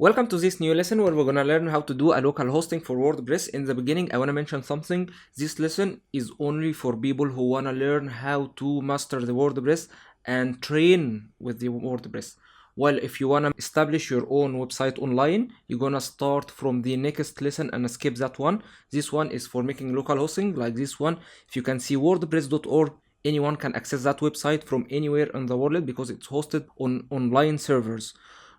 Welcome to this new lesson where we're going to learn how to do a local hosting for WordPress. In the beginning, I want to mention something. This lesson is only for people who want to learn how to master the WordPress and train with the WordPress. Well, if you want to establish your own website online, you're going to start from the next lesson and skip that one. This one is for making local hosting like this one. If you can see wordpress.org, anyone can access that website from anywhere in the world because it's hosted on online servers.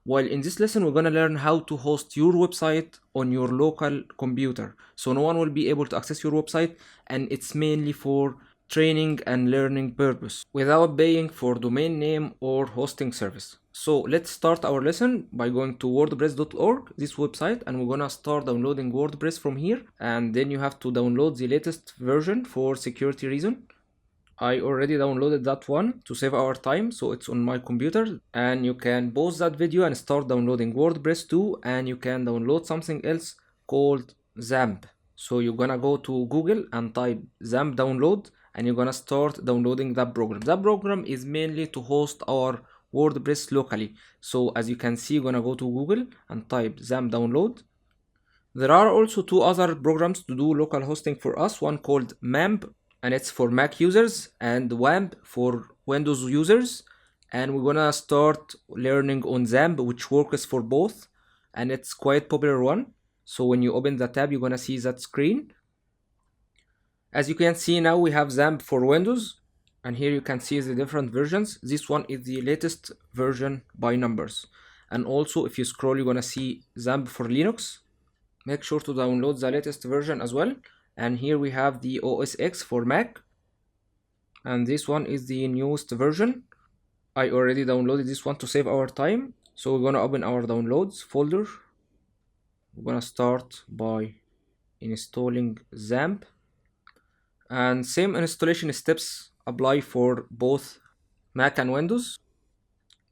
While in this lesson, we're going to learn how to host your website on your local computer. So no one will be able to access your website, and it's mainly for training and learning purpose without paying for domain name or hosting service. So let's start our lesson by going to wordpress.org, this website, and we're gonna start downloading WordPress from here. And then you have to download the latest version for security reason. I already downloaded that one to save our time, so it's on my computer, and you can pause that video and start downloading WordPress too, and you can download something else called Zamp. So you're gonna go to Google and type Zamp download, and you're gonna start downloading that program. That program is mainly to host our WordPress locally. So as you can see, you're gonna go to Google and type Zamp download. There are also two other programs to do local hosting for us, one called Mamp, and it's for Mac users, and WAMP for Windows users. And we're gonna start learning on Zamp, which works for both, and it's quite popular one. So when you open the tab, you're gonna see that screen. As you can see now, we have Zamp for Windows, and here you can see the different versions. This one is the latest version by numbers. And also if you scroll, you're gonna see Zamp for Linux. Make sure to download the latest version as well. And here we have the OS X for Mac, and this one is the newest version. I already downloaded this one to save our time, so we're gonna open our downloads folder. We're gonna start by installing Zamp, and same installation steps apply for both Mac and Windows.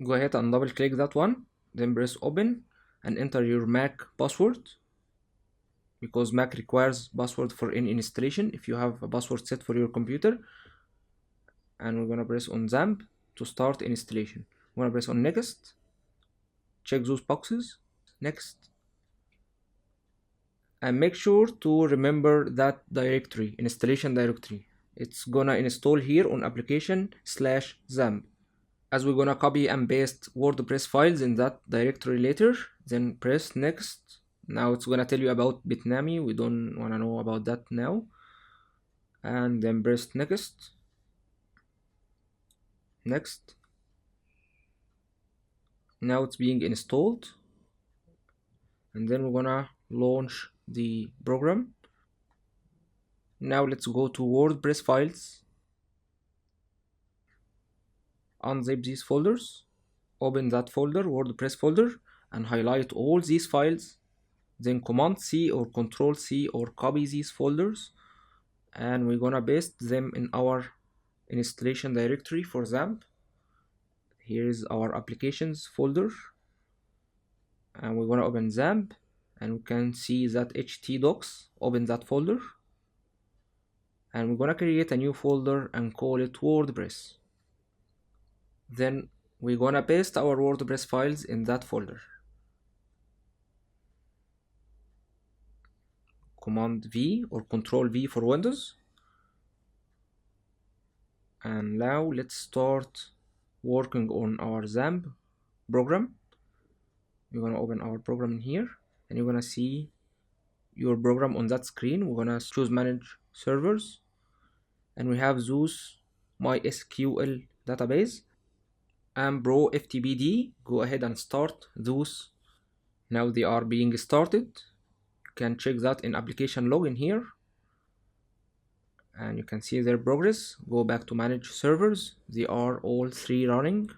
Go ahead and double click that one, then press open and enter your Mac password, because Mac requires password for any installation if you have a password set for your computer. And we're gonna press on Zamp to start installation. We're gonna press on next, check those boxes, next, and make sure to remember that directory, installation directory. It's gonna install here on application/Zamp. As we're gonna copy and paste WordPress files in that directory later, then press next. Now it's gonna tell you about Bitnami. We don't wanna know about that now. And then press next. Next. Now it's being installed. And then we're gonna launch the program. Now let's go to WordPress files. Unzip these folders. Open that folder, WordPress folder, and highlight all these files. Then Command C or Control C or copy these folders, and we're gonna paste them in our installation directory for Zamp. Here is our applications folder, and we're gonna open Zamp, and we can see that htdocs. Open that folder, and we're gonna create a new folder and call it WordPress. Then we're gonna paste our WordPress files in that folder. Command V or Control V for Windows. And now let's start working on our Zamp program. You're gonna open our program in here, and you're gonna see your program on that screen. We're gonna choose Manage Servers, and we have those MySQL database and Pro FTPD. Go ahead and start those. Now they are being started. Can check that in application log in here, and you can see their progress. Go back to manage servers. They are all three running,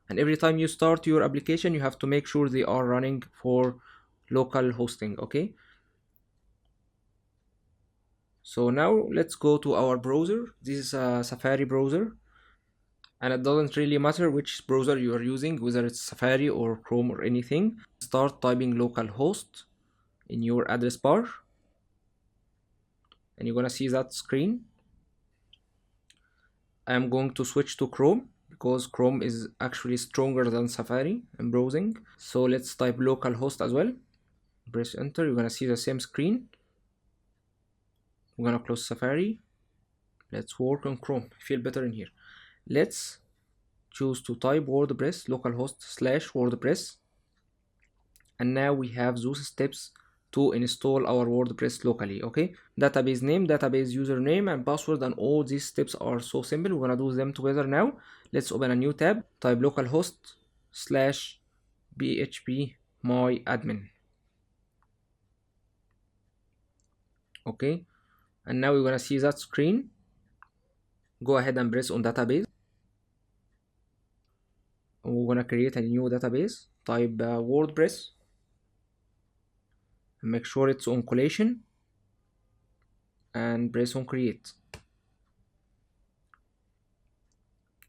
and every time you start your application, you have to make sure they are running for local hosting. Okay, so now let's go to our browser. This is a Safari browser, and it doesn't really matter which browser you are using, whether it's Safari or Chrome or anything. Start typing localhost in your address bar, and you're gonna see that screen. I'm going to switch to Chrome because Chrome is actually stronger than Safari in browsing. So let's type localhost as well. Press enter, you're gonna see the same screen. We're gonna close Safari. Let's work on Chrome. Feel better in here. Let's choose to type WordPress localhost/WordPress, and now we have those steps to install our WordPress locally. Okay, database name, database username, and password, and all these steps are so simple. We're gonna do them together now. Let's open a new tab, type localhost/php my admin. Okay, and now we're gonna see that screen. Go ahead and press on database. We're gonna create a new database, type WordPress, and make sure it's on collation, and press on create.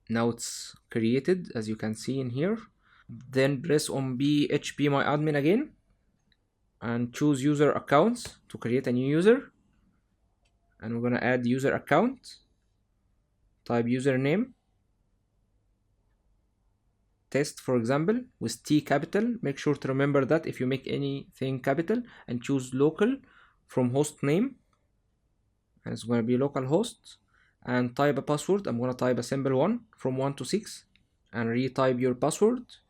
Now it's created, as you can see in here. Then press on php my admin again, and choose user accounts to create a new user, and we're gonna add user account. Type username test, for example, with T capital. Make sure to remember that if you make anything capital, and choose local from host name, and it's going to be localhost, and type a password. I'm going to type a simple one from 1 to 6, and retype your password.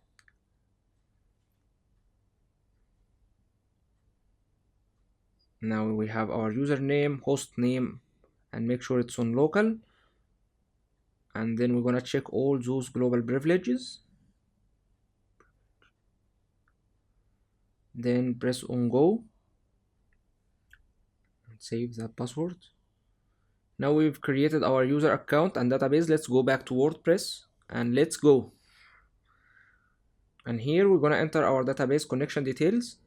Now we have our username, host name, and make sure it's on local, and then we're going to check all those global privileges. Then press on go and save that password. Now we've created our user account and database. Let's go back to WordPress and let's go. And here we're gonna enter our database connection details,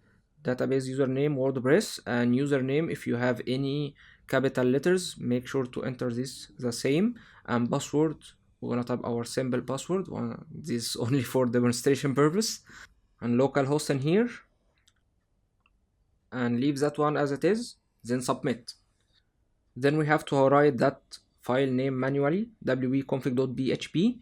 database username WordPress, and username, if you have any capital letters, make sure to enter this the same, and password, we're gonna type our simple password. This is only for demonstration purpose, and localhost in here, and leave that one as it is, then submit. Then we have to write that file name manually, wp-config.php,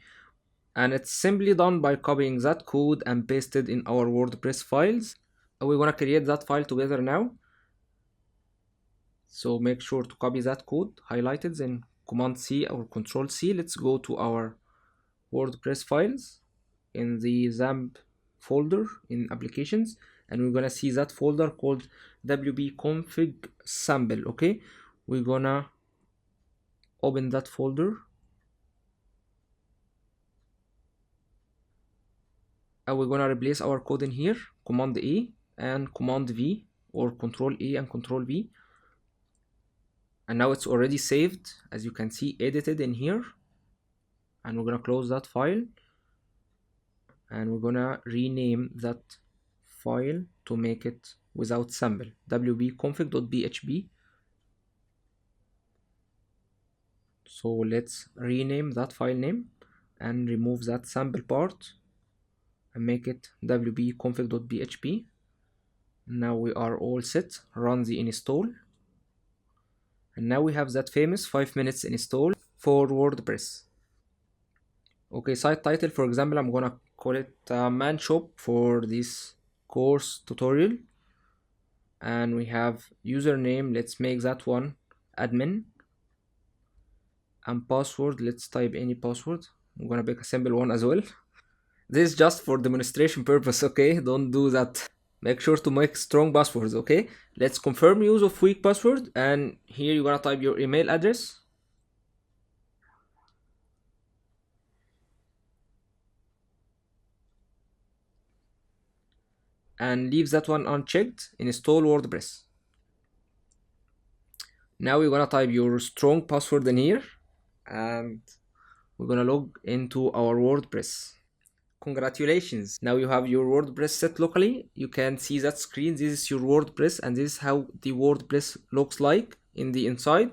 and it's simply done by copying that code and pasted in our WordPress files. We're gonna create that file together now, so make sure to copy that code, highlight it, then Command C or Control C. Let's go to our WordPress files in the Zamp folder in applications, and we're gonna see that folder called wp-config sample. Okay, we're gonna open that folder, and we're gonna replace our code in here, Command A and Command V, or Control A and Control V, and now it's already saved, as you can see, edited in here. And we're gonna close that file, and we're gonna rename that file to make it without sample, wp-config.php. So let's rename that file name and remove that sample part and make it wp-config.php. Now we are all set. Run the install, and now we have that famous 5 minutes install for WordPress. Okay, site title, for example, I'm gonna call it Man Shop for this course tutorial, and we have username, let's make that one admin, and password, let's type any password. I'm gonna pick a simple one as well. This is just for demonstration purpose, okay? Don't do that. Make sure to make strong passwords, okay? Let's confirm use of weak password, and here you're gonna type your email address. And leave that one unchecked. Install WordPress. Now we're gonna type your strong password in here, and we're gonna log into our WordPress. Congratulations, now you have your WordPress set locally. You can see that screen. This is your WordPress, and this is how the WordPress looks like in the inside.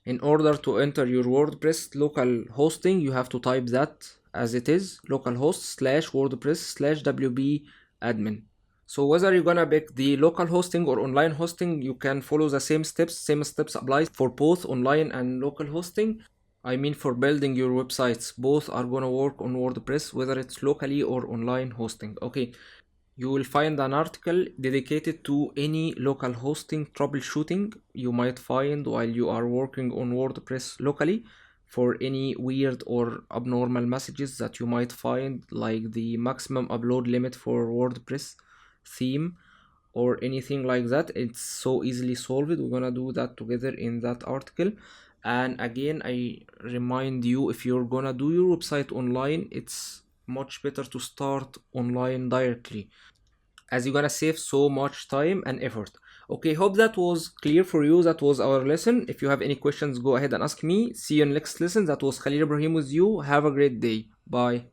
In order to enter your WordPress local hosting, you have to type that as it is, localhost/WordPress/WP admin. So whether you're gonna pick the local hosting or online hosting, you can follow the same steps. Same steps apply for both online and local hosting. I mean for building your websites. Both are gonna work on WordPress, whether it's locally or online hosting. Okay, you will find an article dedicated to any local hosting troubleshooting you might find while you are working on WordPress locally, for any weird or abnormal messages that you might find, like the maximum upload limit for WordPress theme or anything like that. It's so easily solved. We're gonna do that together in that article. And again, I remind you, if you're gonna do your website online, it's much better to start online directly, as you're gonna save so much time and effort. Okay, hope that was clear for you. That was our lesson. If you have any questions, go ahead and ask me. See you in next lesson. That was Khalil Ibrahim with you. Have a great day. Bye.